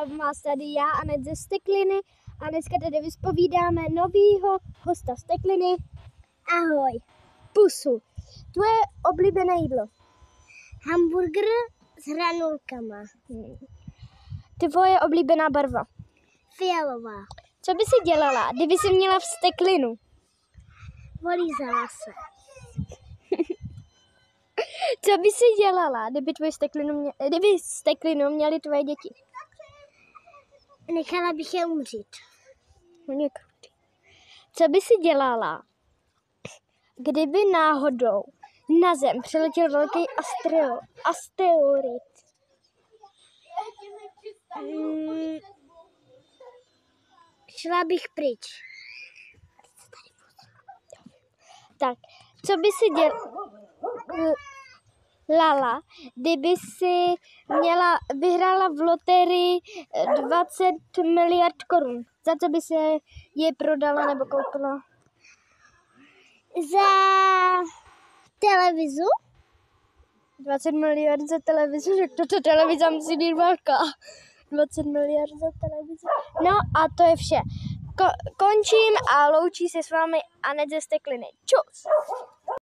a vás tady já, Anet ze Stekliny. A dneska tady vyspovídáme novýho hosta Stekliny. Ahoj. Pusu. Tvoje oblíbené jídlo? Hamburger s hranulkama. Tvoje oblíbená barva? Fialová. Co by si dělala, kdyby si měla v Steklinu? Volízala se. Co by si dělala, kdyby Steklinu měly tvoje děti? Nechala bych je umřít. Hodně krutý. Co by si dělala, kdyby náhodou na Zem přiletěl velký asteroid? Šla bych pryč. Tak, co by si dělala, kdyby si vyhrála v loterii 20 miliard korun? Za co by si je prodala nebo koupila? Za televizu? 20 miliard za televizi, že toto televize musí být velká. 20 miliard za televizi. No a to je vše. Končím a loučí se s vámi Anet ze Stekliny. Čus!